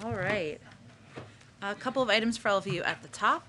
All right. A couple of items for all of you at the top.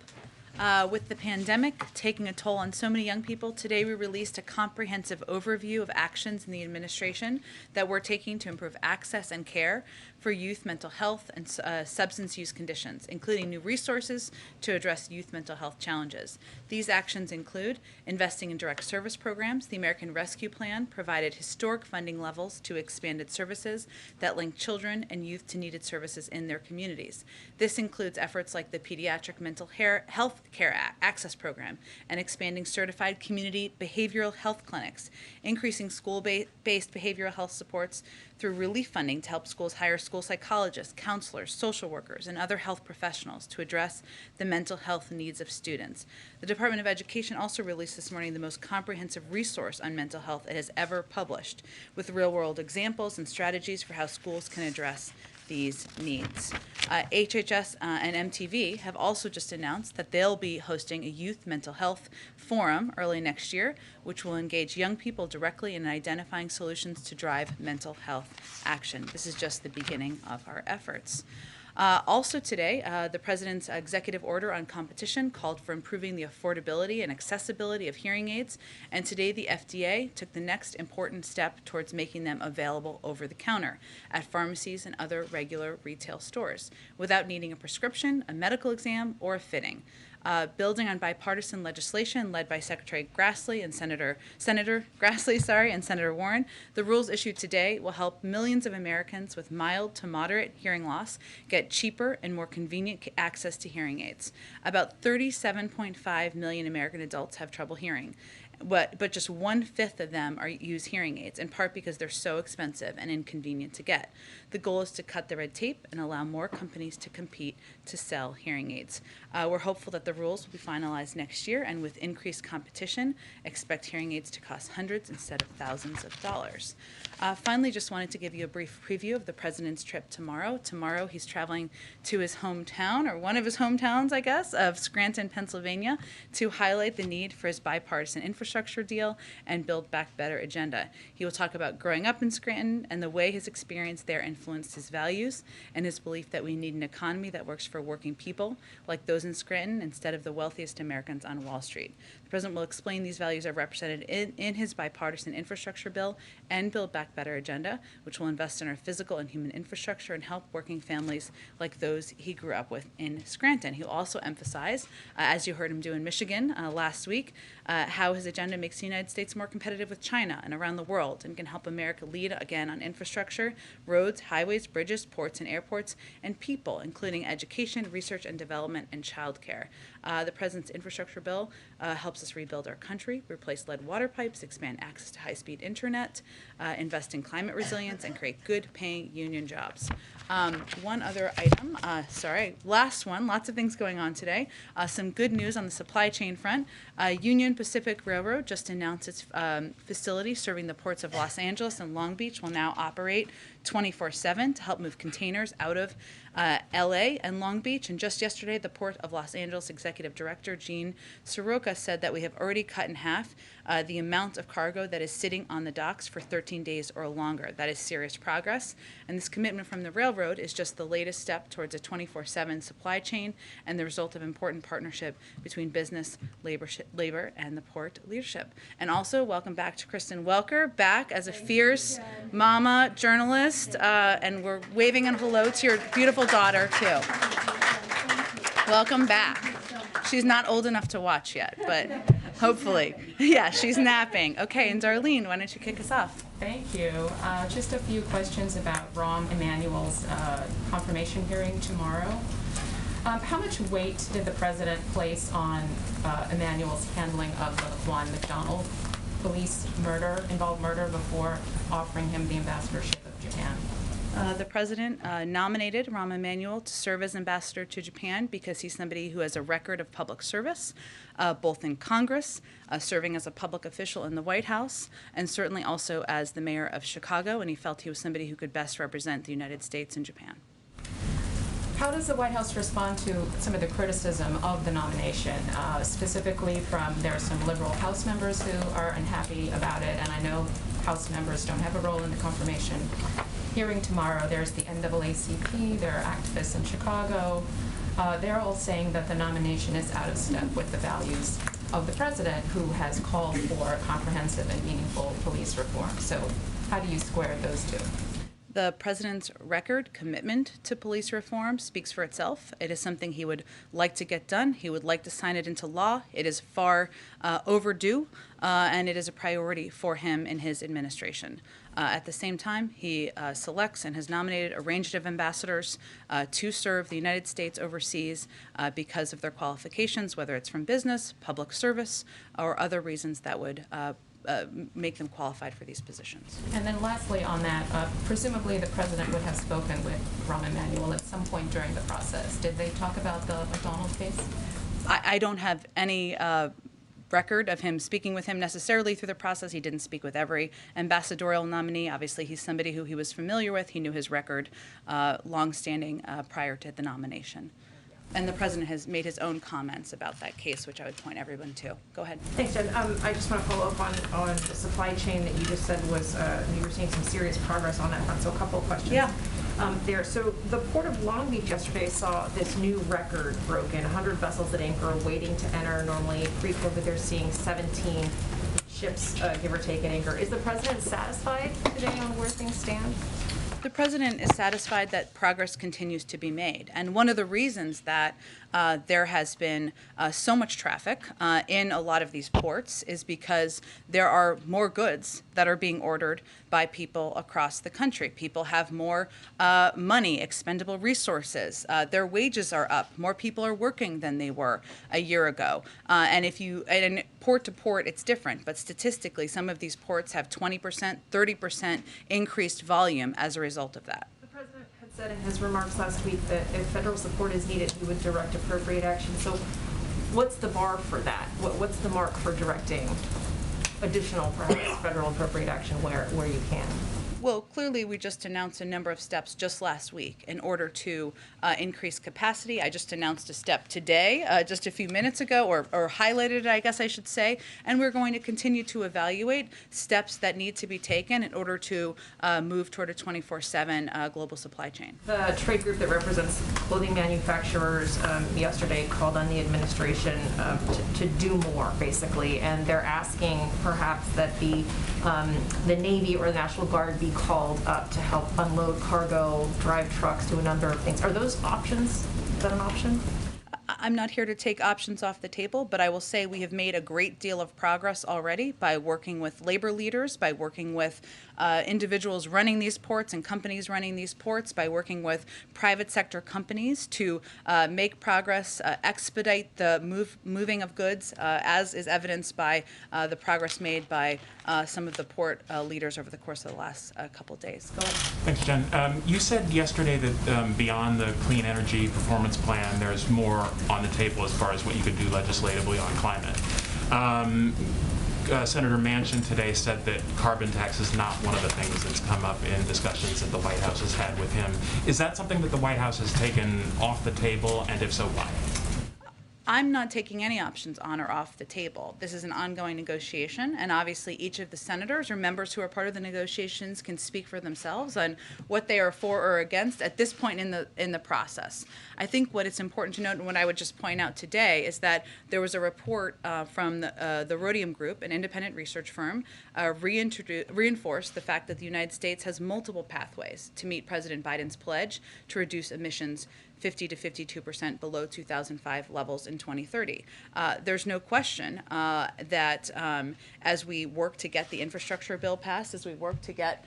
With the pandemic taking a toll on so many young people, today we released a comprehensive overview of actions in the administration that we're taking to improve access and care for youth mental health and substance use conditions, including new resources to address youth mental health challenges. These actions include investing in direct service programs. The American Rescue Plan provided historic funding levels to expanded services that link children and youth to needed services in their communities. This includes efforts like the Pediatric Mental Health Care Access Program and expanding certified community behavioral health clinics, increasing school-based behavioral health supports through relief funding to help schools hire school psychologists, counselors, social workers, and other health professionals to address the mental health needs of students. The Department of Education also released this morning the most comprehensive resource on mental health it has ever published, with real-world examples and strategies for how schools can address these needs. HHS and MTV have also just announced that they'll be hosting a youth mental health forum early next year, which will engage young people directly in identifying solutions to drive mental health action. This is just the beginning of our efforts. Also today, the President's executive order on competition called for improving the affordability and accessibility of hearing aids, and today the FDA took the next important step towards making them available over the counter at pharmacies and other regular retail stores without needing a prescription, a medical exam, or a fitting. Building on bipartisan legislation led by Secretary Grassley and Senator Grassley, and Senator Warren, the rules issued today will help millions of Americans with mild to moderate hearing loss get cheaper and more convenient access to hearing aids. About 37.5 million American adults have trouble hearing, but just 1/5 of them use hearing aids, in part because they're so expensive and inconvenient to get. The goal is to cut the red tape and allow more companies to compete to sell hearing aids. We're hopeful that the rules will be finalized next year, and with increased competition, expect hearing aids to cost hundreds instead of thousands of dollars. Finally, just wanted to give you a brief preview of the President's trip tomorrow. Tomorrow, he's traveling to his hometown, or one of his hometowns, I guess, of Scranton, Pennsylvania, to highlight the need for his bipartisan infrastructure deal and Build Back Better agenda. He will talk about growing up in Scranton and the way his experience there influenced his values and his belief that we need an economy that works for working people like those in Scranton instead of the wealthiest Americans on Wall Street. The President will explain these values are represented in his bipartisan infrastructure bill and Build Back Better agenda, which will invest in our physical and human infrastructure and help working families like those he grew up with in Scranton. He'll also emphasize, as you heard him do in Michigan last week, how his agenda makes the United States more competitive with China and around the world and can help America lead again on infrastructure, roads, highways, bridges, ports, and airports, and people, including education, research and development, and childcare. The President's infrastructure bill helps us rebuild our country, replace lead water pipes, expand access to high-speed internet, invest in climate resilience, and create good-paying union jobs. One other item, last one, lots of things going on today. Some good news on the supply chain front. Union Pacific Railroad just announced its facility serving the ports of Los Angeles and Long Beach will now operate 24/7 to help move containers out of LA and Long Beach. And just yesterday, the Port of Los Angeles Executive Director Gene Soroka said that we have already cut in half the amount of cargo that is sitting on the docks for 13 days or longer. That is serious progress. And this commitment from the railroad is just the latest step towards a 24/7 supply chain and the result of important partnership between business, labor, and the port leadership. And also, welcome back to Kristen Welker, back as a fierce mama journalist, and we're waving a hello to your beautiful daughter, too. Welcome back. She's not old enough to watch yet, but hopefully. Yeah, she's napping. Okay, and Darlene, why don't you kick us off? Thank you. Just a few questions about Rahm Emanuel's confirmation hearing tomorrow. How much weight did the President place on Emanuel's handling of the Juan McDonald police involved murder before offering him the ambassadorship of Japan? The President nominated Rahm Emanuel to serve as ambassador to Japan because he's somebody who has a record of public service, both in Congress, serving as a public official in the White House, and certainly also as the mayor of Chicago, and he felt he was somebody who could best represent the United States in Japan. How does the White House respond to some of the criticism of the nomination, specifically from there are some liberal House members who are unhappy about it, and I know House members don't have a role in the confirmation hearing tomorrow, there's the NAACP, there are activists in Chicago. They're all saying that the nomination is out of step with the values of the president, who has called for comprehensive and meaningful police reform. So how do you square those two? The president's record commitment to police reform speaks for itself. It is something he would like to get done. He would like to sign it into law. It is far overdue, and it is a priority for him in his administration. At the same time, he selects and has nominated a range of ambassadors to serve the United States overseas because of their qualifications, whether it's from business, public service, or other reasons that would make them qualified for these positions. And then lastly on that, presumably the president would have spoken with Rahm Emanuel at some point during the process. Did they talk about the McDonald case? I don't have any record of him speaking with him necessarily through the process. He didn't speak with every ambassadorial nominee. Obviously, he's somebody who he was familiar with. He knew his record longstanding prior to the nomination. And the president has made his own comments about that case, which I would point everyone to. Go ahead. Thanks, Jen. I just want to follow up on the supply chain that you just said was, you were seeing some serious progress on that front, so a couple of questions. Yeah. There. So the Port of Long Beach yesterday saw this new record broken, 100 vessels at anchor waiting to enter. Normally, pre-COVID, they're seeing 17 ships, give or take, at anchor. Is the president satisfied today on where things stand? The president is satisfied that progress continues to be made. And one of the reasons that there has been so much traffic in a lot of these ports is because there are more goods that are being ordered by people across the country. People have more money, expendable resources. Their wages are up. More people are working than they were a year ago. And port to port, it's different. But statistically, some of these ports have 20%, 30% increased volume as a result of that. The president had said in his remarks last week that if federal support is needed, he would direct appropriate action. So what's the bar for that? What's the mark for directing additional, perhaps, federal appropriate action where you can? Well, clearly, we just announced a number of steps just last week in order to increase capacity. I just announced a step today, just a few minutes ago, or highlighted it, I guess I should say. And we're going to continue to evaluate steps that need to be taken in order to move toward a 24/7 global supply chain. The trade group that represents clothing manufacturers yesterday called on the administration to do more, basically, and they're asking perhaps that the Navy or the National Guard be called up to help unload cargo, drive trucks, do a number of things. Are those options? Is that an option? I'm not here to take options off the table, but I will say we have made a great deal of progress already by working with labor leaders, by working with individuals running these ports and companies running these ports, by working with private sector companies to make progress, expedite the moving of goods, as is evidenced by the progress made by some of the port leaders over the course of the last couple of days. Go ahead. Thanks, Jen. You said yesterday that beyond the Clean Energy Performance Plan, there's more on the table as far as what you could do legislatively on climate. Senator Manchin today said that carbon tax is not one of the things that's come up in discussions that the White House has had with him. Is that something that the White House has taken off the table, and if so, why? I'm not taking any options on or off the table. This is an ongoing negotiation, and obviously each of the senators or members who are part of the negotiations can speak for themselves on what they are for or against at this point in the process. I think what it's important to note, and what I would just point out today, is that there was a report from the Rhodium Group, an independent research firm, reinforced the fact that the United States has multiple pathways to meet President Biden's pledge to reduce emissions 50 to 52% below 2005 levels in 2030. There's no question that as we work to get the infrastructure bill passed, as we work to get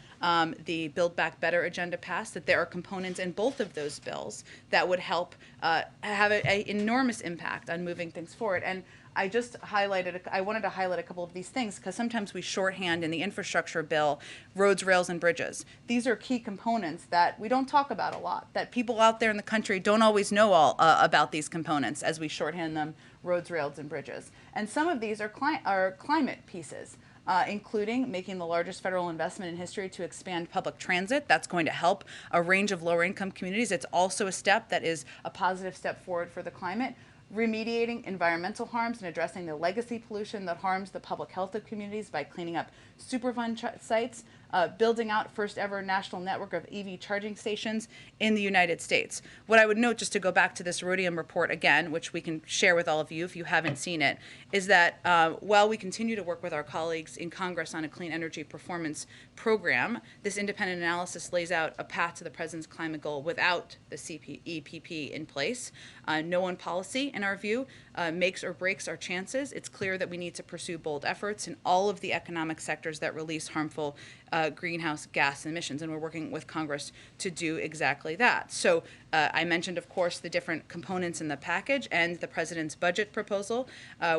the Build Back Better agenda passed, that there are components in both of those bills that would help have an enormous impact on moving things forward. And I wanted to highlight a couple of these things because sometimes we shorthand in the infrastructure bill roads, rails, and bridges. These are key components that we don't talk about a lot, that people out there in the country don't always know all about these components as we shorthand them roads, rails, and bridges. And some of these are climate pieces. Including making the largest federal investment in history to expand public transit. That's going to help a range of lower income communities. It's also a step that is a positive step forward for the climate. Remediating environmental harms and addressing the legacy pollution that harms the public health of communities by cleaning up Superfund sites. building out first ever national network of EV charging stations in the United States. What I would note, just to go back to this Rhodium report again, which we can share with all of you if you haven't seen it, is that while we continue to work with our colleagues in Congress on a clean energy performance program, this independent analysis lays out a path to the president's climate goal without the EPP in place. No one policy, in our view, makes or breaks our chances. It's clear that we need to pursue bold efforts in all of the economic sectors that release harmful greenhouse gas emissions, and we're working with Congress to do exactly that. So I mentioned, of course, the different components in the package and the president's budget proposal.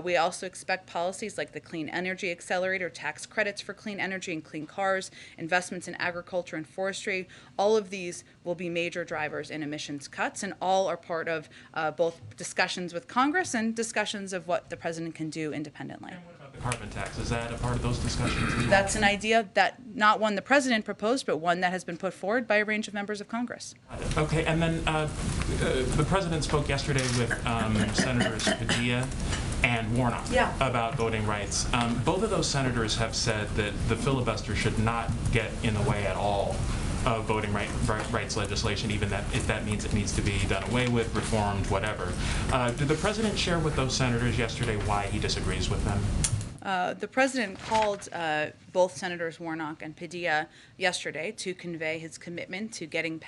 We also expect policies like the Clean Energy Accelerator, tax credits for clean energy and clean cars, investments in agriculture and forestry. All of these will be major drivers in emissions cuts, and all are part of both discussions with Congress and discussions of what the president can do independently. And what about the carbon tax? Is that a part of those discussions as well? That's an idea that not one the president proposed, but one that has been put forward by a range of members of Congress. Okay, and then the president spoke yesterday with Senators Padilla and Warnock about voting rights. Both of those senators have said that the filibuster should not get in the way at all of voting rights legislation, even that if that means it needs to be done away with, reformed, whatever. Did the president share with those senators yesterday why he disagrees with them? The president called both Senators Warnock and Padilla yesterday to convey his commitment to getting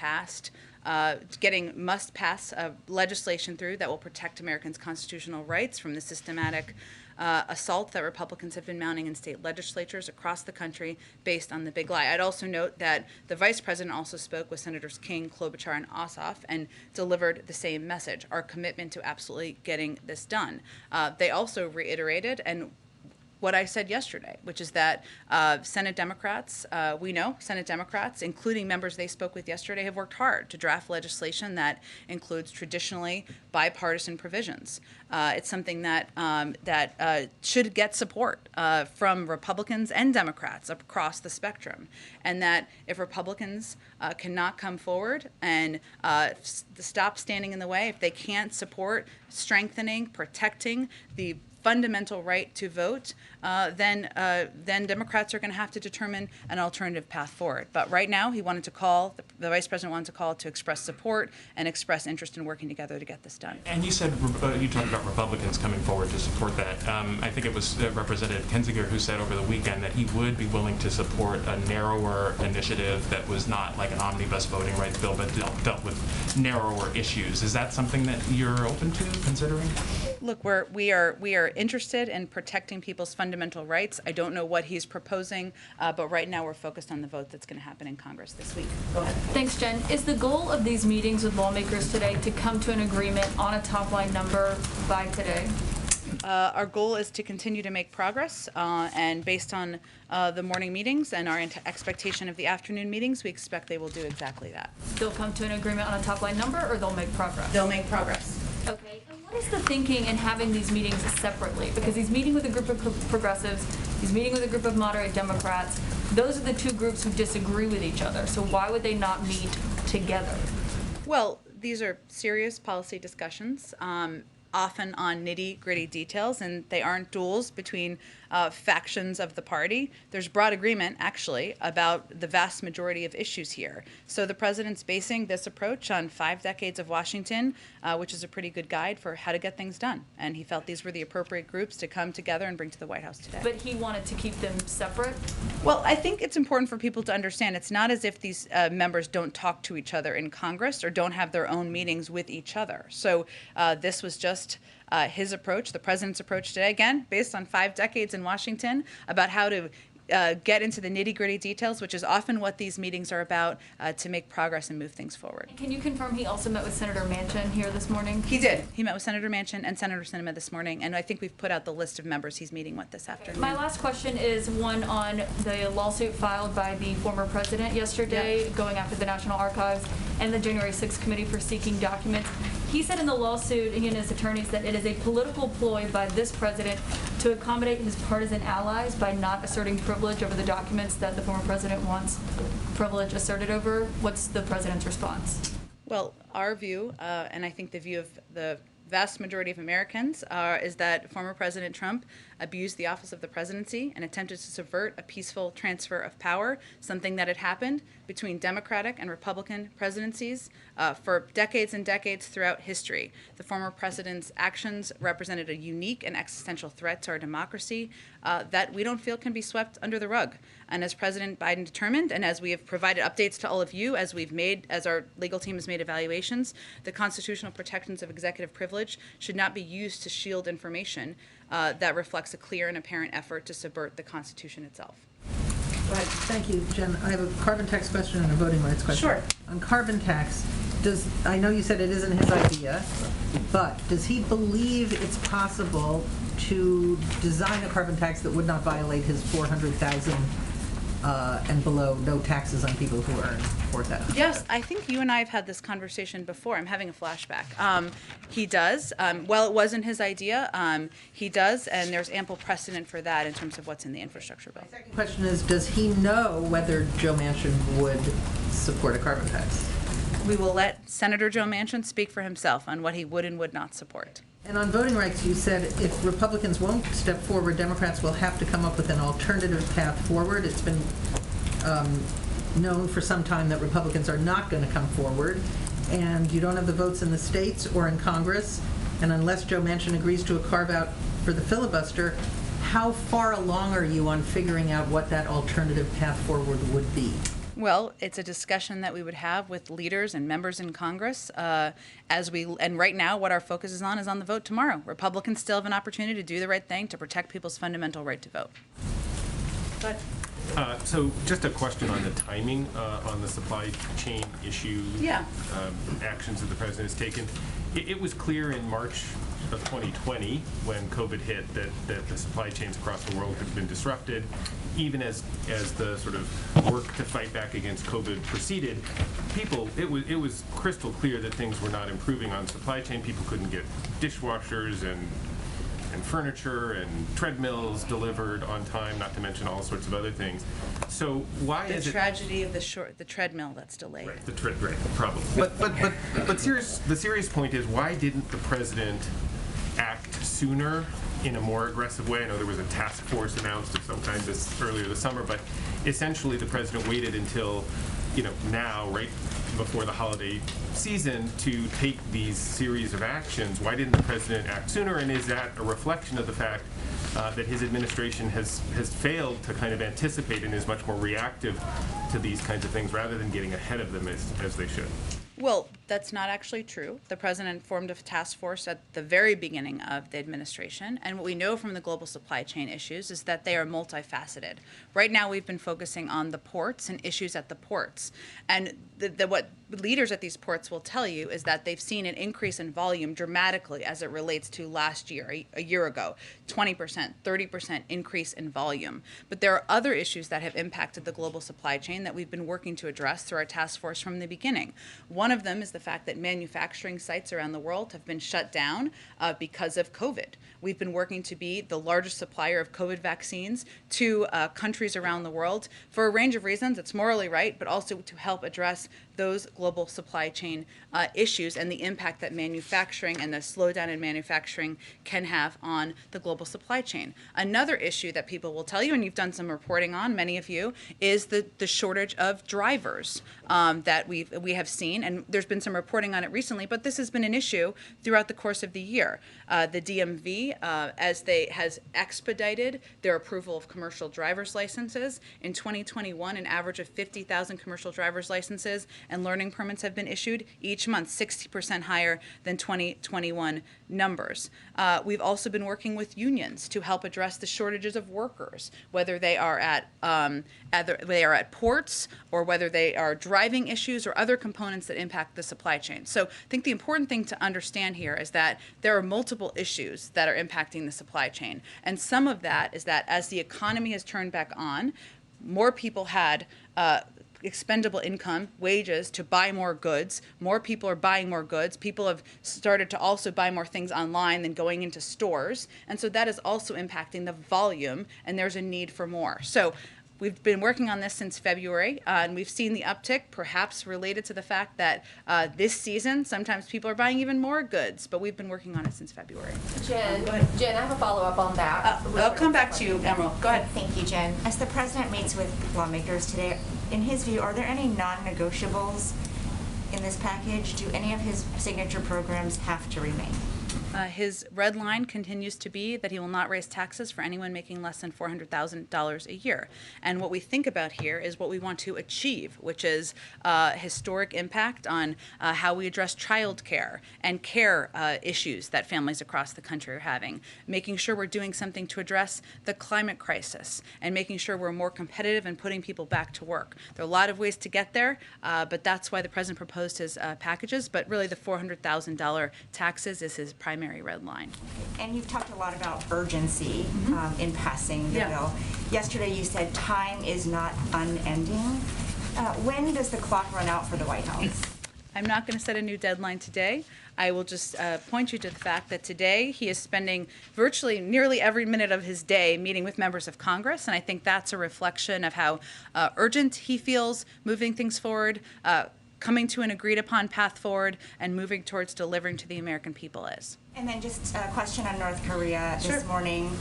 must-pass legislation through that will protect Americans' constitutional rights from the systematic assault that Republicans have been mounting in state legislatures across the country based on the big lie. I'd also note that the vice president also spoke with Senators King, Klobuchar, and Ossoff and delivered the same message, our commitment to absolutely getting this done. They also reiterated and what I said yesterday, which is that Senate Democrats, we know Senate Democrats, including members they spoke with yesterday, have worked hard to draft legislation that includes traditionally bipartisan provisions. It's something that should get support from Republicans and Democrats across the spectrum, and that if Republicans cannot come forward and stop standing in the way, if they can't support strengthening, protecting the fundamental right to vote, then Democrats are going to have to determine an alternative path forward. But right now, he wanted to call, the vice president wanted to call to express support and express interest in working together to get this done. And you said, you talked about Republicans coming forward to support that. I think it was Representative Kinzinger who said over the weekend that he would be willing to support a narrower initiative that was not like an omnibus voting rights bill, but dealt with narrower issues. Is that something that you're open to considering? Look, we are interested in protecting people's fundamental rights. I don't know what he's proposing, but right now we're focused on the vote that's going to happen in Congress this week. Go ahead. Thanks, Jen. Is the goal of these meetings with lawmakers today to come to an agreement on a top-line number by today? Our goal is to continue to make progress, and based on the morning meetings and our expectation of the afternoon meetings, we expect they will do exactly that. They'll come to an agreement on a top-line number, or they'll make progress? They'll make progress. Okay. And what is the thinking in having these meetings separately? Because he's meeting with a group of progressives, he's meeting with a group of moderate Democrats. Those are the two groups who disagree with each other. So why would they not meet together? Well, these are serious policy discussions, often on nitty-gritty details, and they aren't duels between factions of the party. There's broad agreement, actually, about the vast majority of issues here. So the president's basing this approach on 5 decades of Washington, which is a pretty good guide for how to get things done. And he felt these were the appropriate groups to come together and bring to the White House today. But he wanted to keep them separate? Well, I think it's important for people to understand it's not as if these members don't talk to each other in Congress or don't have their own meetings with each other. So this was just his approach, the president's approach today, again, based on 5 decades in Washington, about how to get into the nitty-gritty details, which is often what these meetings are about, to make progress and move things forward. Can you confirm he also met with Senator Manchin here this morning? He did. He met with Senator Manchin and Senator Sinema this morning, and I think we've put out the list of members he's meeting with this afternoon. My last question is one on the lawsuit filed by the former president yesterday, going after the National Archives and the January 6th Committee for seeking documents. He said in the lawsuit, he and his attorneys, that it is a political ploy by this president to accommodate his partisan allies by not asserting privilege over the documents that the former president wants privilege asserted over. What's the president's response? Well, our view, and I think the view of the vast majority of Americans is that former President Trump abused the office of the presidency and attempted to subvert a peaceful transfer of power, something that had happened between Democratic and Republican presidencies for decades and decades throughout history. The former president's actions represented a unique and existential threat to our democracy that we don't feel can be swept under the rug. And as President Biden determined, and as we have provided updates to all of you, as our legal team has made evaluations, the constitutional protections of executive privilege should not be used to shield information that reflects a clear and apparent effort to subvert the Constitution itself. Right. Thank you, Jen. I have a carbon tax question and a voting rights question. Sure. On carbon tax, I know you said it isn't his idea, but does he believe it's possible to design a carbon tax that would not violate his 400,000 and below, no taxes on people who earn 4,000? Yes, I think you and I have had this conversation before. I'm having a flashback. He does. Well, it wasn't his idea. He does, and there's ample precedent for that in terms of what's in the infrastructure bill. My second question is, does he know whether Joe Manchin would support a carbon tax? We will let Senator Joe Manchin speak for himself on what he would and would not support. And on voting rights, you said if Republicans won't step forward, Democrats will have to come up with an alternative path forward. It's been known for some time that Republicans are not going to come forward, and you don't have the votes in the states or in Congress, and unless Joe Manchin agrees to a carve-out for the filibuster, how far along are you on figuring out what that alternative path forward would be? Well, it's a discussion that we would have with leaders and members in Congress and right now what our focus is on the vote tomorrow. Republicans still have an opportunity to do the right thing to protect people's fundamental right to vote. But So just a question on the timing on the supply chain issue. Yeah. Actions that the president has taken. It was clear in March of 2020 when COVID hit that the supply chains across the world had been disrupted. Even as the sort of work to fight back against COVID proceeded, it was crystal clear that things were not improving on supply chain. People couldn't get dishwashers and furniture and treadmills delivered on time, not to mention all sorts of other things. So why is it the tragedy of the treadmill that's delayed? right? The problem. But the serious point is, why didn't the president act sooner in a more aggressive way? I know there was a task force announced of some kind earlier this summer, but essentially the president waited until now, right before the holiday season, to take these series of actions. Why didn't the president act sooner? And is that a reflection of the fact that his administration has failed to kind of anticipate and is much more reactive to these kinds of things rather than getting ahead of them as they should? Well, that's not actually true. The president formed a task force at the very beginning of the administration, and what we know from the global supply chain issues is that they are multifaceted. Right now, we've been focusing on the ports and issues at the ports, and what leaders at these ports will tell you is that they've seen an increase in volume dramatically as it relates to last year, a year ago, 20%, 30% increase in volume. But there are other issues that have impacted the global supply chain that we've been working to address through our task force from the beginning. One of them is the fact that manufacturing sites around the world have been shut down because of COVID. We've been working to be the largest supplier of COVID vaccines to countries around the world for a range of reasons. It's morally right, but also to help address those global supply chain issues and the impact that manufacturing and the slowdown in manufacturing can have on the global supply chain. Another issue that people will tell you, and you've done some reporting on, many of you, is the shortage of drivers that we have seen, and there's been some reporting on it recently, but this has been an issue throughout the course of the year. The DMV, has expedited their approval of commercial driver's licenses. In 2021, an average of 50,000 commercial driver's licenses and learning permits have been issued each month, 60% higher than 2021 numbers. We've also been working with unions to help address the shortages of workers, whether they are at ports or whether they are driving issues or other components that impact the supply chain. So I think the important thing to understand here is that there are multiple issues that are impacting the supply chain. And some of that is that as the economy has turned back on, more people had expendable income, wages, to buy more goods. More people are buying more goods. People have started to also buy more things online than going into stores. And so that is also impacting the volume, and there's a need for more. So We've been working on this since February, and we've seen the uptick, perhaps related to the fact that this season, sometimes people are buying even more goods, but we've been working on it since February. Jen, I have a follow-up on that. I'll come back to you, Emerald. Go ahead. Thank you, Jen. As the president meets with lawmakers today, in his view, are there any non-negotiables in this package? Do any of his signature programs have to remain? His red line continues to be that he will not raise taxes for anyone making less than $400,000 a year. And what we think about here is what we want to achieve, which is historic impact on how we address child care and care issues that families across the country are having, making sure we're doing something to address the climate crisis, and making sure we're more competitive and putting people back to work. There are a lot of ways to get there, but that's why the president proposed his packages. But really, the $400,000 taxes is his primary red line. And you've talked a lot about urgency in passing the bill. Yesterday you said time is not unending. When does the clock run out for the White House? I'm not going to set a new deadline today. I will just point you to the fact that today he is spending virtually nearly every minute of his day meeting with members of Congress, and I think that's a reflection of how urgent he feels moving things forward, coming to an agreed-upon path forward, and moving towards delivering to the American people is. And then just a question on North Korea. This morning,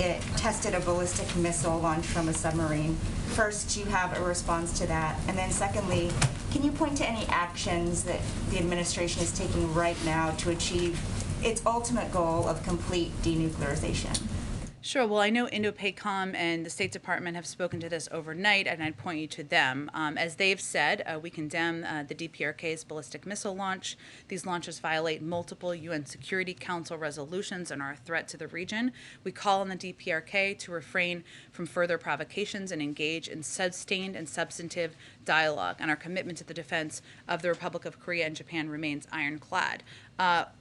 it tested a ballistic missile launched from a submarine. First, do you have a response to that? And then secondly, can you point to any actions that the administration is taking right now to achieve its ultimate goal of complete denuclearization? Sure. Well, I know Indo-PACOM and the State Department have spoken to this overnight, and I'd point you to them. As they've said, we condemn the DPRK's ballistic missile launch. These launches violate multiple UN Security Council resolutions and are a threat to the region. We call on the DPRK to refrain from further provocations and engage in sustained and substantive dialogue, and our commitment to the defense of the Republic of Korea and Japan remains ironclad.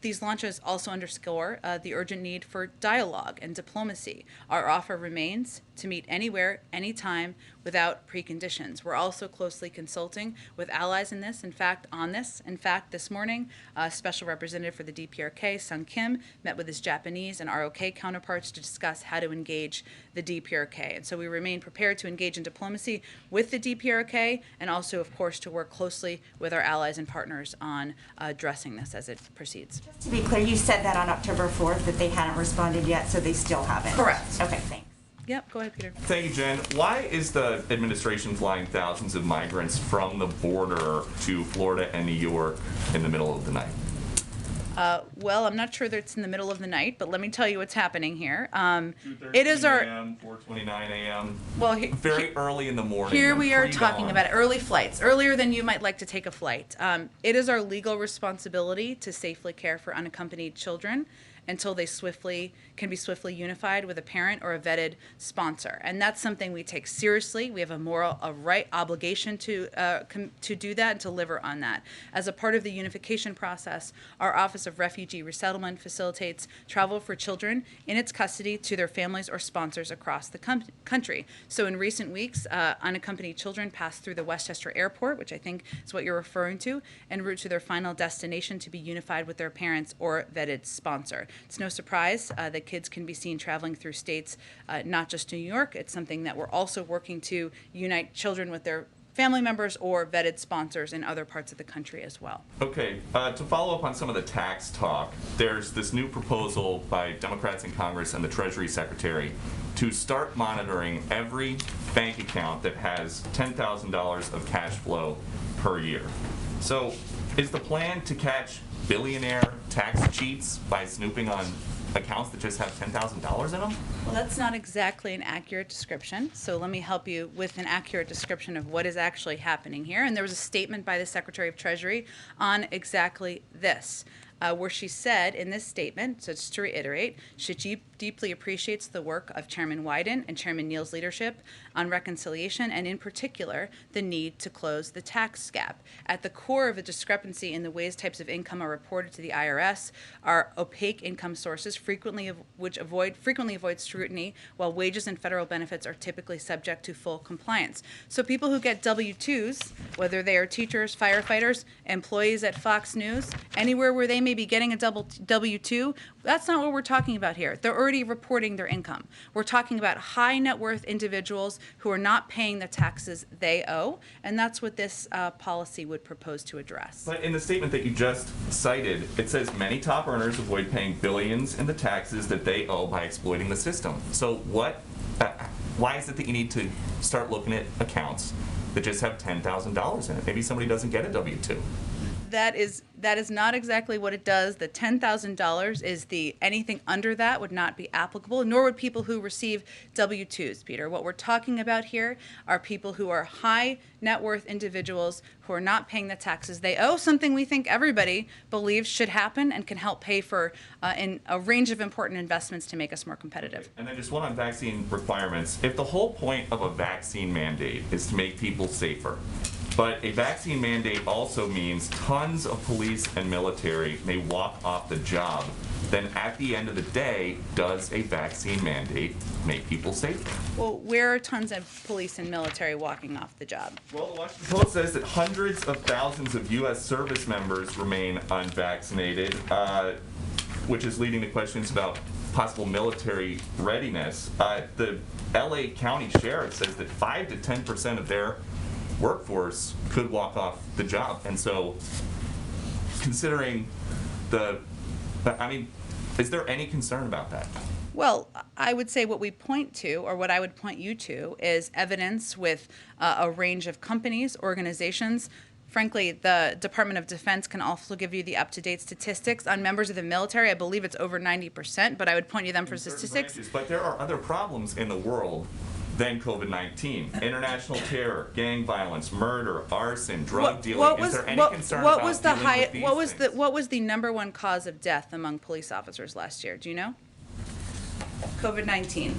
These launches also underscore the urgent need for dialogue and diplomacy. Our offer remains to meet anywhere, anytime, without preconditions. We're also closely consulting with allies in this. In fact, this morning, a special representative for the DPRK, Sung Kim, met with his Japanese and ROK counterparts to discuss how to engage the DPRK. And so we remain prepared to engage in diplomacy with the DPRK, and also, of course, to work closely with our allies and partners on addressing this as it proceeds. Just to be clear, you said that on October 4th that they hadn't responded yet, so they still haven't. Correct. Okay, thanks. Yep, go ahead, Peter. Thank you, Jen. Why is the administration flying thousands of migrants from the border to Florida and New York in the middle of the night? Well, I'm not sure that it's in the middle of the night, but let me tell you what's happening here. 2:13 It is our a.m., 4:29 a.m. well, Very early in the morning. Here we are pre-dawn. talking about early flights, earlier than you might like to take a flight. It is our legal responsibility to safely care for unaccompanied children until they can be swiftly unified with a parent or a vetted sponsor, and that's something we take seriously. We have a right obligation to do that and to deliver on that. As a part of the unification process, our Office of Refugee Resettlement facilitates travel for children in its custody to their families or sponsors across the country. So in recent weeks, unaccompanied children passed through the Westchester Airport, which I think is what you're referring to, en route to their final destination to be unified with their parents or vetted sponsor. It's no surprise that kids can be seen traveling through states, not just New York. It's something that we're also working to unite children with their family members or vetted sponsors in other parts of the country as well. Okay, to follow up on some of the tax talk, there's this new proposal by Democrats in Congress and the Treasury Secretary to start monitoring every bank account that has $10,000 of cash flow per year. So is the plan to catch billionaire tax cheats by snooping on accounts that just have $10,000 in them? Well, that's not exactly an accurate description, so let me help you with an accurate description of what is actually happening here. And there was a statement by the Secretary of Treasury on exactly this, where she said in this statement, so just to reiterate, she deeply appreciates the work of Chairman Wyden and Chairman Neal's leadership on reconciliation, and in particular, the need to close the tax gap. At the core of a discrepancy in the ways types of income are reported to the IRS are opaque income sources, frequently avoid scrutiny, while wages and federal benefits are typically subject to full compliance. So people who get W-2s, whether they are teachers, firefighters, employees at Fox News, anywhere where they may be getting a W-2, that's not what we're talking about here. They're already reporting their income. We're talking about high net worth individuals who are not paying the taxes they owe, and that's what this policy would propose to address. But in the statement that you just cited, it says many top earners avoid paying billions in the taxes that they owe by exploiting the system. So why is it that you need to start looking at accounts that just have $10,000 in it? Maybe somebody doesn't get a W-2. That is not exactly what it does. The $10,000 is anything under that would not be applicable, nor would people who receive W-2s, Peter. What we're talking about here are people who are high net worth individuals who are not paying the taxes they owe, something we think everybody believes should happen and can help pay for in a range of important investments to make us more competitive. And then just one on vaccine requirements. If the whole point of a vaccine mandate is to make people safer, but a vaccine mandate also means tons of police and military may walk off the job, then at the end of the day, does a vaccine mandate make people safer? Well, where are tons of police and military walking off the job? Well, the Washington Post says that hundreds of thousands of U.S. service members remain unvaccinated, which is leading to questions about possible military readiness. The L.A. County Sheriff says that 5 to 10% of their workforce could walk off the job. And so, considering is there any concern about that? Well, I would say what we point to, or what I would point you to, is evidence with a range of companies, organizations. Frankly, the Department of Defense can also give you the up-to-date statistics on members of the military. I believe it's over 90%, but I would point you them for statistics. Branches, but there are other problems in the world than COVID-19. International terror, gang violence, murder, arson, drug dealing. Is there any concern about dealing with these things? What was the number one cause of death among police officers last year? Do you know? COVID-19.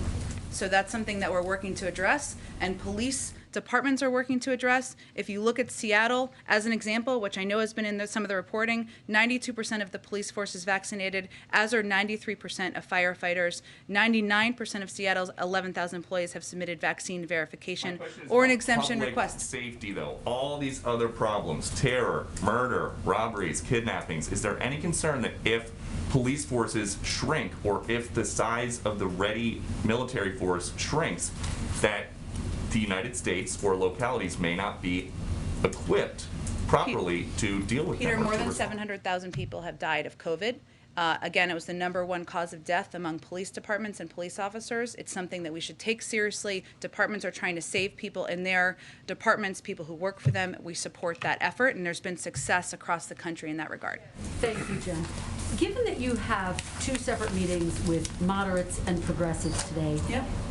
So that's something that we're working to address, and police departments are working to address. If you look at Seattle as an example, which I know has been in some of the reporting, 92% of the police force is vaccinated, as are 93% of firefighters. 99% of Seattle's 11,000 employees have submitted vaccine verification or an exemption request. Safety, though, all these other problems, terror, murder, robberies, kidnappings, is there any concern that if police forces shrink, or if the size of the ready military force shrinks, that the United States or localities may not be equipped properly to deal with Peter, them? more than 700,000 people have died of COVID. Again, it was the number one cause of death among police departments and police officers. It's something that we should take seriously. Departments are trying to save people in their departments, people who work for them. We support that effort, and there's been success across the country in that regard. Thank you, Jen. Given that you have two separate meetings with moderates and progressives today,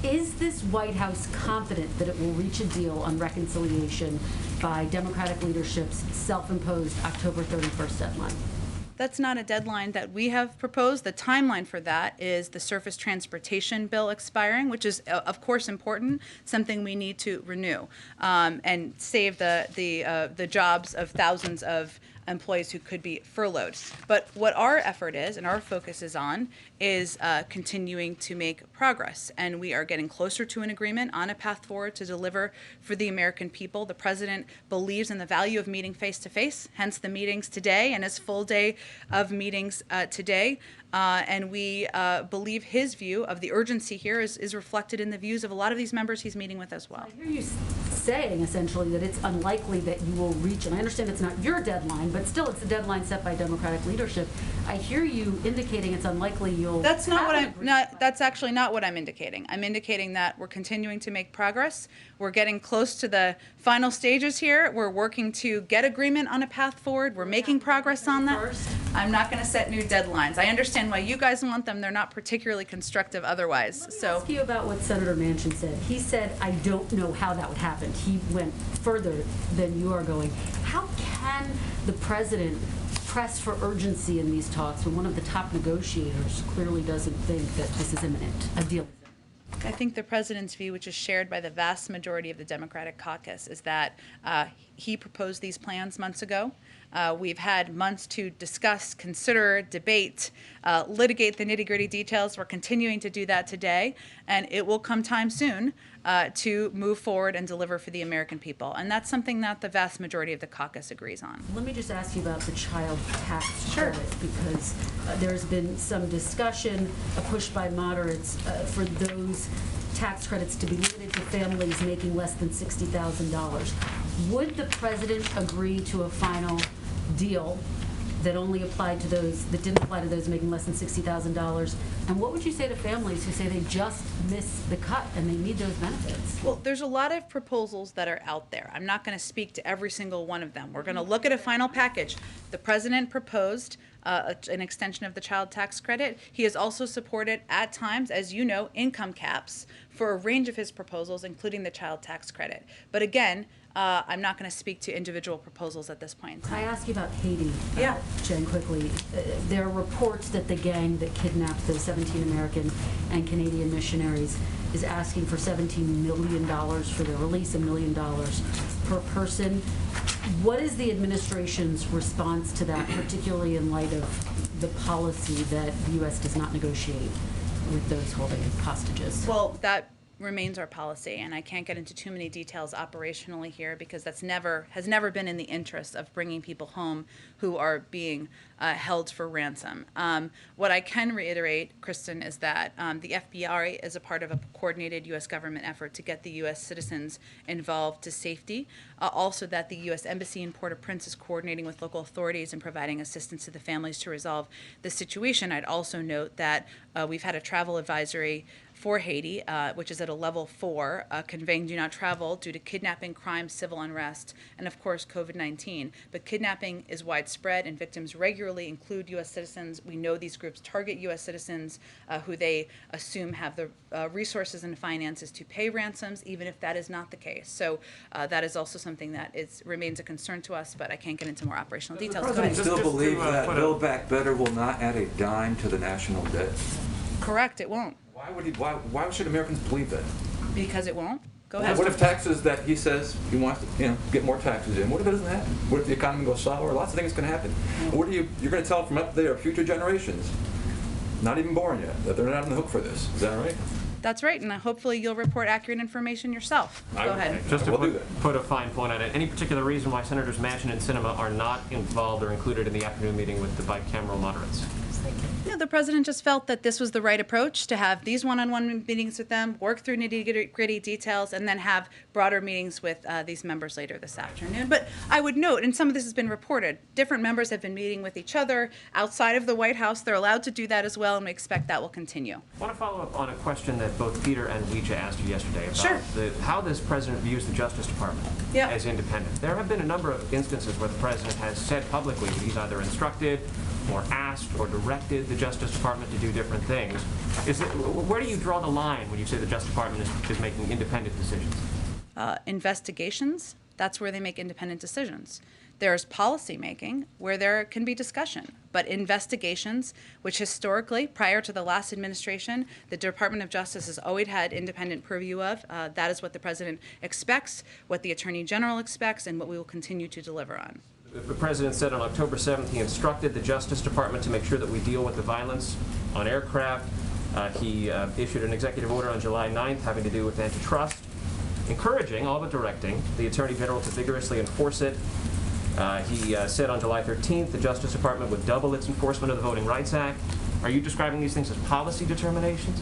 is this White House confident that it will reach a deal on reconciliation by Democratic leadership's self-imposed October 31st deadline? That's not a deadline that we have proposed. The timeline for that is the surface transportation bill expiring, which is, of course, important, something we need to renew and save the jobs of thousands of employees who could be furloughed. But what our effort is and our focus is on is continuing to make progress. And we are getting closer to an agreement on a path forward to deliver for the American people. The president believes in the value of meeting face to face, hence the meetings today and his full day of meetings today. And we believe his view of the urgency here is reflected in the views of a lot of these members he's meeting with as well. I hear you saying essentially that it's unlikely that you will reach, and I understand it's not your deadline, but still it's the deadline set by Democratic leadership. I hear you indicating it's unlikely you'll. That's not what I'm. Not, that's actually not what I'm indicating. I'm indicating that we're continuing to make progress. We're getting close to the final stages here. We're working to get agreement on a path forward. We're making progress on that. I'm not going to set new deadlines. I understand why you guys want them. They're not particularly constructive otherwise. Let me ask you about what Senator Manchin said. He said, I don't know how that would happen. He went further than you are going. How can the president press for urgency in these talks when one of the top negotiators clearly doesn't think that this is imminent, a deal? I think the president's view, which is shared by the vast majority of the Democratic caucus, is that he proposed these plans months ago. We've had months to discuss, consider, debate, litigate the nitty-gritty details. We're continuing to do that today, and it will come time soon to move forward and deliver for the American people. And that's something that the vast majority of the caucus agrees on. Let me just ask you about the child tax Sure. credit, because there's been some discussion, a push by moderates for those tax credits to be limited to families making less than $60,000. Would the president agree to a final deal that only applied to those, that didn't apply to those making less than $60,000? And what would you say to families who say they just missed the cut and they need those benefits? Well, there's a lot of proposals that are out there. I'm not going to speak to every single one of them. We're going to look at a final package. The president proposed an extension of the child tax credit. He has also supported, at times, as you know, income caps for a range of his proposals, including the child tax credit. But again, I'm not going to speak to individual proposals at this point in Can I time. ask you about Haiti, Yeah. Jen, quickly? There are reports that the gang that kidnapped the 17 American and Canadian missionaries is asking for $17 million for their release, $1 million per person. What is the administration's response to that, particularly in light of the policy that the U.S. does not negotiate with those holding hostages? Well, that remains our policy, and I can't get into too many details operationally here because that's has never been in the interest of bringing people home who are being held for ransom. What I can reiterate, Kristen, is that the FBI is a part of a coordinated U.S. government effort to get the U.S. citizens involved to safety. Also that the U.S. Embassy in Port-au-Prince is coordinating with local authorities and providing assistance to the families to resolve the situation. I'd also note that we've had a travel advisory for Haiti, which is at a level 4, conveying do not travel due to kidnapping, crime, civil unrest, and of course COVID-19. But kidnapping is widespread and victims regularly include U.S. citizens. We know these groups target U.S. citizens who they assume have the resources and finances to pay ransoms, even if that is not the case. So that is also something that remains a concern to us, but I can't get into more operational details. Does the president still believe that Build Back Better will not add a dime to the national debt? Correct, it won't. Why should Americans believe that? Because it won't. Go ahead. What if taxes that he says he wants to, get more taxes in? What if it doesn't happen? What if the economy goes sour? Lots of things can happen. What are you're going to tell from up there, future generations, not even born yet, that they're not on the hook for this? Is that right? That's right, and hopefully you'll report accurate information yourself. Go ahead. Just to We'll do put a fine point on it, any particular reason why Senators Manchin and Sinema are not involved or included in the afternoon meeting with the bicameral moderates? No, the president just felt that this was the right approach to have these one-on-one meetings with them, work through nitty-gritty details, and then have broader meetings with these members later this afternoon. But I would note, and some of this has been reported, different members have been meeting with each other outside of the White House. They're allowed to do that as well, and we expect that will continue. I want to follow up on a question that both Peter and Ouija asked you yesterday about Sure. how this president views the Justice Department as independent. There have been a number of instances where the president has said publicly that he's either instructed or asked or directed the Justice Department to do different things. Where do you draw the line when you say the Justice Department is making independent decisions? Investigations, that's where they make independent decisions. There's policy making where there can be discussion, but investigations, which historically, prior to the last administration, the Department of Justice has always had independent purview of. That is what the president expects, what the Attorney General expects, and what we will continue to deliver on. The president said on October 7th he instructed the Justice Department to make sure that we deal with the violence on aircraft. He issued an executive order on July 9th having to do with antitrust, encouraging, all but directing, the Attorney General to vigorously enforce it. He said on July 13th the Justice Department would double its enforcement of the Voting Rights Act. Are you describing these things as policy determinations?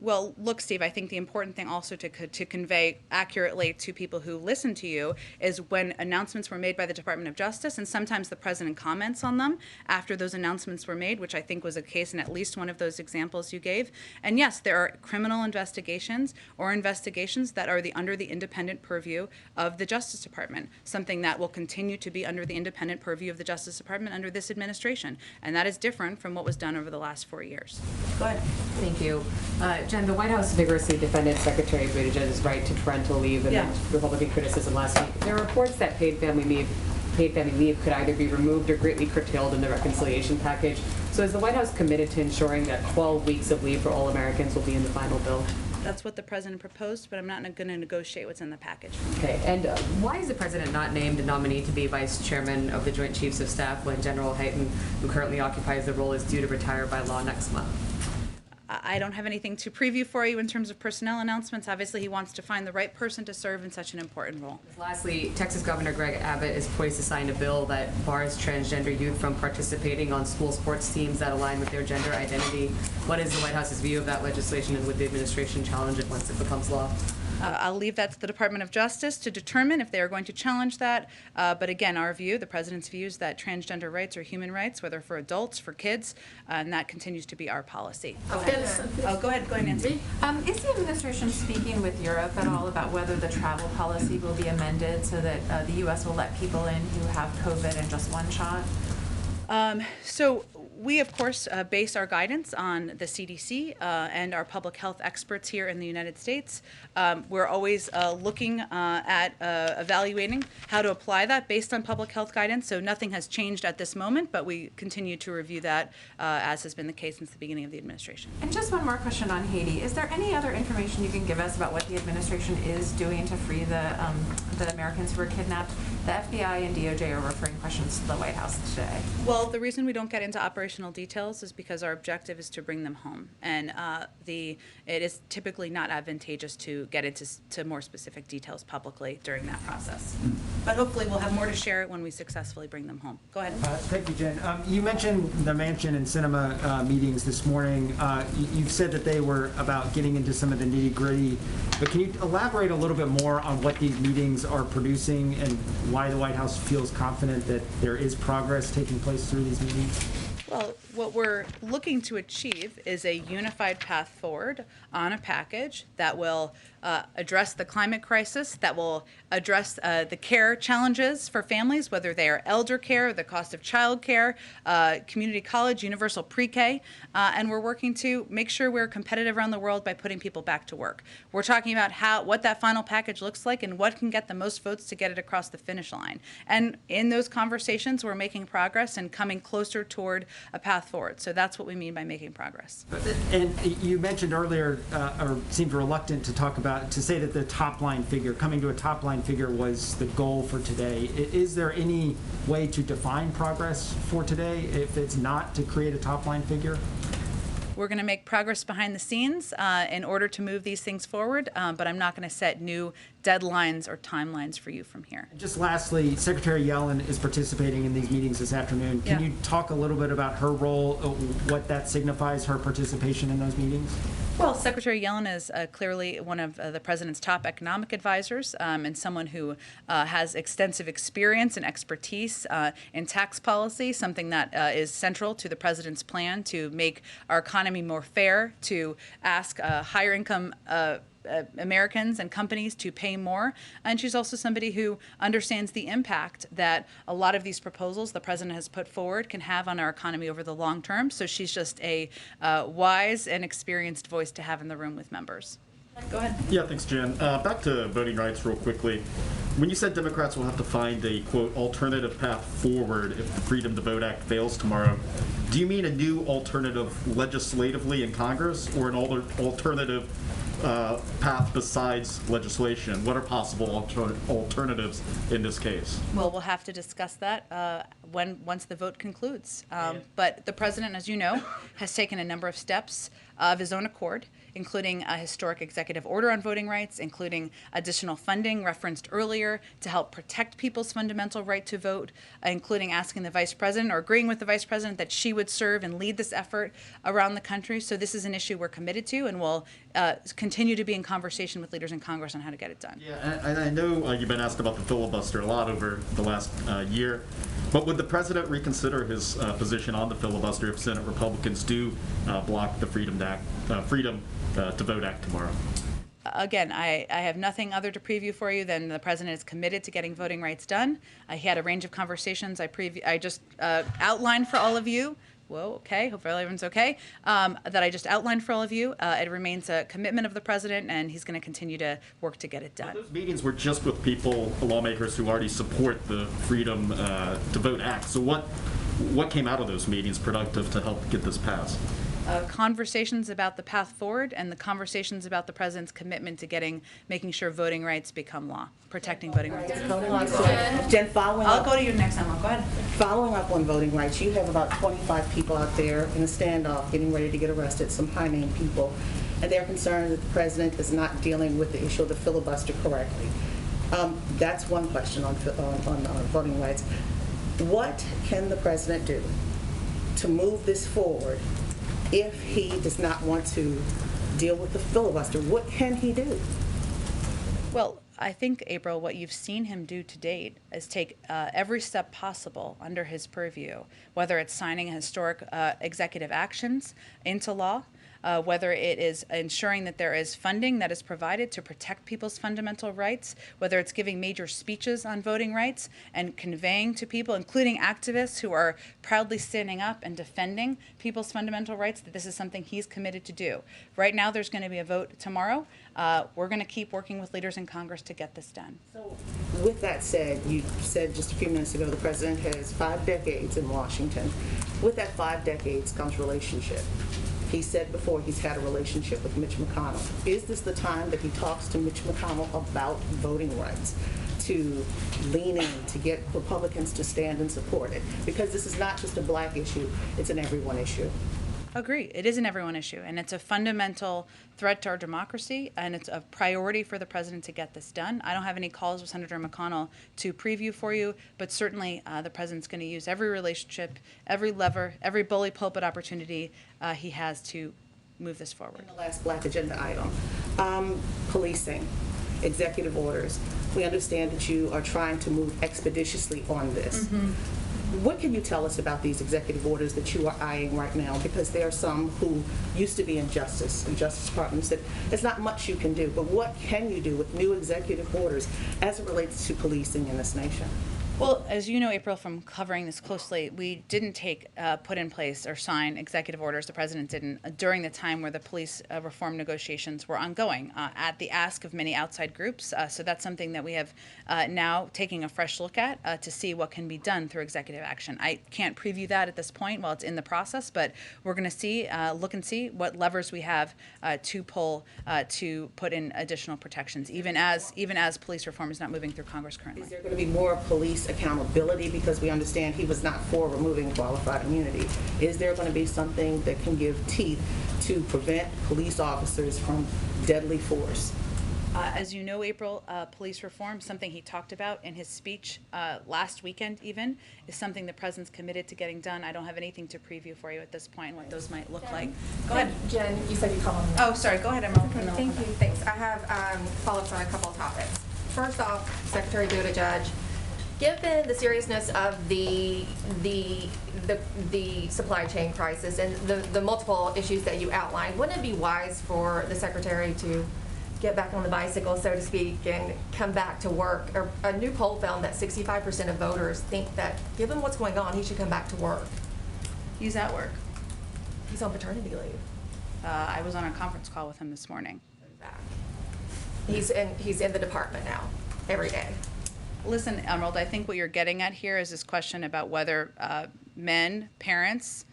Well, look, Steve, I think the important thing also to convey accurately to people who listen to you is when announcements were made by the Department of Justice, and sometimes the president comments on them after those announcements were made, which I think was a case in at least one of those examples you gave. And yes, there are criminal investigations or investigations that are under the independent purview of the Justice Department, something that will continue to be under the independent purview of the Justice Department under this administration. And that is different from what was done over the last 4 years. Go ahead. Thank you. Jen, the White House vigorously defended Secretary Buttigieg's right to parental leave and Republican criticism last week. There are reports that paid family leave could either be removed or greatly curtailed in the reconciliation package. So is the White House committed to ensuring that 12 weeks of leave for all Americans will be in the final bill? That's what the president proposed, but I'm not going to negotiate what's in the package. Okay, and why is the president not named a nominee to be vice chairman of the Joint Chiefs of Staff when General Hyten, who currently occupies the role, is due to retire by law next month? I don't have anything to preview for you in terms of personnel announcements. Obviously, he wants to find the right person to serve in such an important role. Lastly, Texas Governor Greg Abbott is poised to sign a bill that bars transgender youth from participating on school sports teams that align with their gender identity. What is the White House's view of that legislation, and would the administration challenge it once it becomes law? I'll leave that to the Department of Justice to determine if they are going to challenge that. But again, our view, the president's view, is that transgender rights are human rights, whether for adults, for kids, and that continues to be our policy. Go ahead, Nancy. Is the administration speaking with Europe at all about whether the travel policy will be amended so that the U.S. will let people in who have COVID and just one shot? So we, of course, base our guidance on the CDC and our public health experts here in the United States. We're always looking at evaluating how to apply that based on public health guidance. So nothing has changed at this moment, but we continue to review that as has been the case since the beginning of the administration. And just one more question on Haiti. Is there any other information you can give us about what the administration is doing to free the Americans who were kidnapped? The FBI and DOJ are referring questions to the White House today. Well, the reason we don't get into operational details is because our objective is to bring them home, and it is typically not advantageous to get into more specific details publicly during that process. But hopefully we'll have more to share when we successfully bring them home. Go ahead. Thank you, Jen. You mentioned the Manchin and Sinema meetings this morning. You've said that they were about getting into some of the nitty-gritty, but can you elaborate a little bit more on what these meetings are producing and why the White House feels confident that there is progress taking place through these meetings? Well, what we're looking to achieve is a unified path forward on a package that will address the climate crisis, that will address the care challenges for families, whether they are elder care, the cost of child care, community college, universal pre-K, and we're working to make sure we're competitive around the world by putting people back to work. We're talking about what that final package looks like and what can get the most votes to get it across the finish line. And in those conversations, we're making progress and coming closer toward a path forward. So that's what we mean by making progress. And you mentioned earlier, or seemed reluctant to say that the top line figure, coming to a top line figure was the goal for today. Is there any way to define progress for today if it's not to create a top line figure? We're going to make progress behind the scenes in order to move these things forward, but I'm not going to set new deadlines or timelines for you from here. Just lastly, Secretary Yellen is participating in these meetings this afternoon. Can you talk a little bit about her role, what that signifies, her participation in those meetings? Well, Secretary Yellen is clearly one of the president's top economic advisors and someone who has extensive experience and expertise in tax policy, something that is central to the president's plan to make our economy more fair, to ask higher income Americans and companies to pay more. And she's also somebody who understands the impact that a lot of these proposals the president has put forward can have on our economy over the long term. So she's just a wise and experienced voice to have in the room with members. Go ahead. Yeah, thanks, Jen. Back to voting rights real quickly. When you said Democrats will have to find a, quote, alternative path forward if the Freedom to Vote Act fails tomorrow, do you mean a new alternative legislatively in Congress or an alternative path besides legislation? What are possible alternatives in this case? Well, we'll have to discuss that once the vote concludes. But the president, as you know, has taken a number of steps of his own accord, including a historic executive order on voting rights, including additional funding referenced earlier to help protect people's fundamental right to vote, including asking the vice president or agreeing with the vice president that she would serve and lead this effort around the country. So this is an issue we're committed to, and we'll continue to be in conversation with leaders in Congress on how to get it done. Yeah, and I know you've been asked about the filibuster a lot over the last year, but would the president reconsider his position on the filibuster if Senate Republicans do block the Freedom to Vote Act tomorrow? Again, I have nothing other to preview for you than the president is committed to getting voting rights done. He had a range of conversations I just outlined for all of you. Whoa, okay, hopefully everyone's okay. That I just outlined for all of you. It remains a commitment of the president, and he's going to continue to work to get it done. But those meetings were just with people, lawmakers who already support the Freedom to Vote Act. So what came out of those meetings productive to help get this passed? conversations about the path forward and the conversations about the president's commitment to making sure voting rights become law, protecting voting rights. Jen, following I'll up, go to you next time. Go ahead. following up on voting rights, you have about 25 people out there in a standoff getting ready to get arrested, some high-name people, and they're concerned that the president is not dealing with the issue of the filibuster correctly. That's one question on voting rights. What can the president do to move this forward if he does not want to deal with the filibuster? What can he do? Well, I think, April, what you've seen him do to date is take every step possible under his purview, whether it's signing historic executive actions into law, whether it is ensuring that there is funding that is provided to protect people's fundamental rights, whether it's giving major speeches on voting rights and conveying to people, including activists who are proudly standing up and defending people's fundamental rights, that this is something he's committed to do. Right now, there's going to be a vote tomorrow. We're going to keep working with leaders in Congress to get this done. So, with that said, you said just a few minutes ago the president has 5 decades in Washington. With that 5 decades comes relationship. He said before he's had a relationship with Mitch McConnell. Is this the time that he talks to Mitch McConnell about voting rights, to lean in, to get Republicans to stand and support it? Because this is not just a black issue, it's an everyone issue. Agree. It is an everyone issue, and it's a fundamental threat to our democracy, and it's a priority for the president to get this done. I don't have any calls with Senator McConnell to preview for you, but certainly the president's going to use every relationship, every lever, every bully pulpit opportunity he has to move this forward. And the last black agenda item, policing, executive orders. We understand that you are trying to move expeditiously on this. Mm-hmm. What can you tell us about these executive orders that you are eyeing right now? Because there are some who used to be in justice departments that there's not much you can do. But what can you do with new executive orders as it relates to policing in this nation? Well, as you know, April, from covering this closely, we didn't put in place or sign executive orders, the president didn't, during the time where the police reform negotiations were ongoing at the ask of many outside groups. So that's something that we have now taking a fresh look at to see what can be done through executive action. I can't preview that at this point while it's in the process, but we're going to see, look and see what levers we have to pull to put in additional protections, even as police reform is not moving through Congress currently. Is there going to be more police accountability, because we understand he was not for removing qualified immunity? Is there going to be something that can give teeth to prevent police officers from deadly force? As you know, April, police reform, something he talked about in his speech last weekend even, is something the president's committed to getting done. I don't have anything to preview for you at this point, what those might look like. Go ahead. Jen, you said you called on me. Oh, sorry. Go ahead, Emerald. Okay, thank you. Thanks. I have follow-ups on a couple of topics. First off, Secretary Buttigieg, given the seriousness of the supply chain crisis and the multiple issues that you outlined, wouldn't it be wise for the Secretary to get back on the bicycle, so to speak, and come back to work? A new poll found that 65% of voters think that, given what's going on, he should come back to work. He's at work. He's on paternity leave. I was on a conference call with him this morning. He's in the department now, every day. Listen, Emerald, I think what you're getting at here is this question about whether men, parents,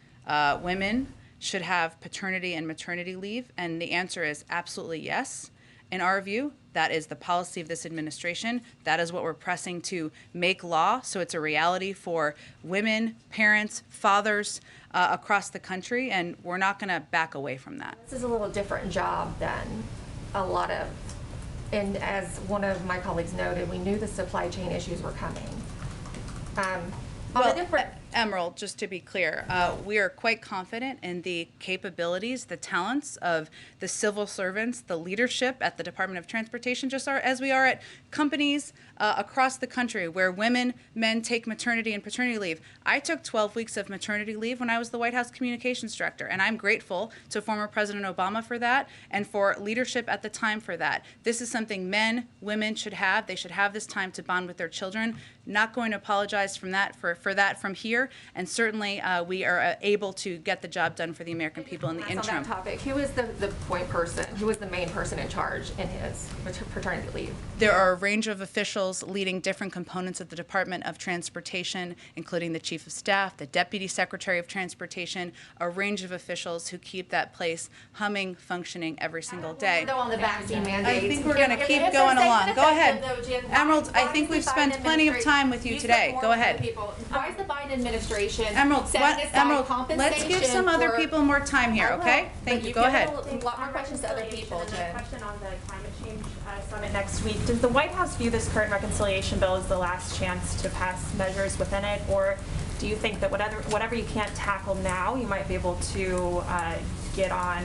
women should have paternity and maternity leave, and the answer is absolutely yes. In our view, that is the policy of this administration. That is what we're pressing to make law, so it's a reality for women, parents, fathers across the country, and we're not going to back away from that. This is a little different job than a lot of, and as one of my colleagues noted, we knew the supply chain issues were coming. Emerald, just to be clear, we are quite confident in the capabilities, the talents of the civil servants, the leadership at the Department of Transportation, just as we are at companies across the country where women, men take maternity and paternity leave. I took 12 weeks of maternity leave when I was the White House Communications Director, and I'm grateful to former President Obama for that and for leadership at the time for that. This is something men, women should have. They should have this time to bond with their children. not going to apologize for that from here, and certainly we are able to get the job done for the American people in the interim. On that topic, who is the point person, who is the main person in charge in his paternity leave? There are a range of officials leading different components of the Department of Transportation, including the Chief of Staff, the Deputy Secretary of Transportation, a range of officials who keep that place humming, functioning every single day. Though on the vaccine mandates. I think we're going to keep going along. Go ahead. Emerald, I think we've spent plenty of time with you today. Go ahead. Why is the Biden administration Emerald, setting aside compensation let's give some other people more time here, okay? Thank you. Go ahead. A lot more questions to other people, Jen. Question on the climate change summit next week. Does the White House view this current reconciliation bill as the last chance to pass measures within it, or do you think that whatever you can't tackle now, you might be able to get on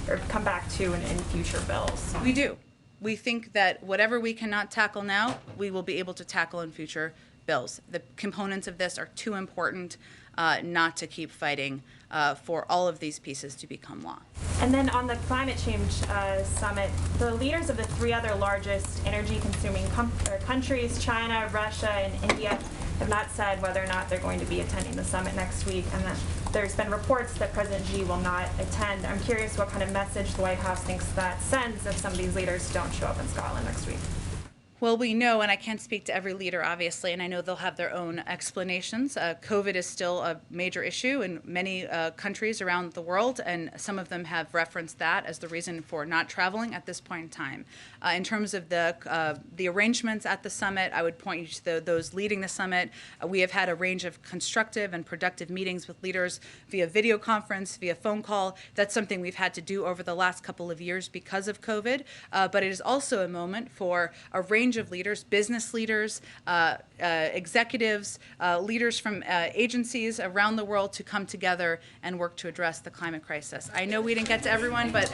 or come back to in future bills? We do. We think that whatever we cannot tackle now, we will be able to tackle in future bills. The components of this are too important not to keep fighting for all of these pieces to become law. And then on the climate change summit, the leaders of the three other largest energy-consuming countries, China, Russia, and India, have not said whether or not they're going to be attending the summit next week, and that there's been reports that President Xi will not attend. I'm curious what kind of message the White House thinks that sends if some of these leaders don't show up in Scotland next week. Well, we know, and I can't speak to every leader, obviously, and I know they'll have their own explanations. COVID is still a major issue in many countries around the world, and some of them have referenced that as the reason for not traveling at this point in time. In terms of the arrangements at the summit, I would point you to those leading the summit. We have had a range of constructive and productive meetings with leaders via video conference, via phone call. That's something we've had to do over the last couple of years because of COVID, but it is also a moment for a range of leaders, business leaders, executives, leaders from agencies around the world to come together and work to address the climate crisis. I know we didn't get to everyone, but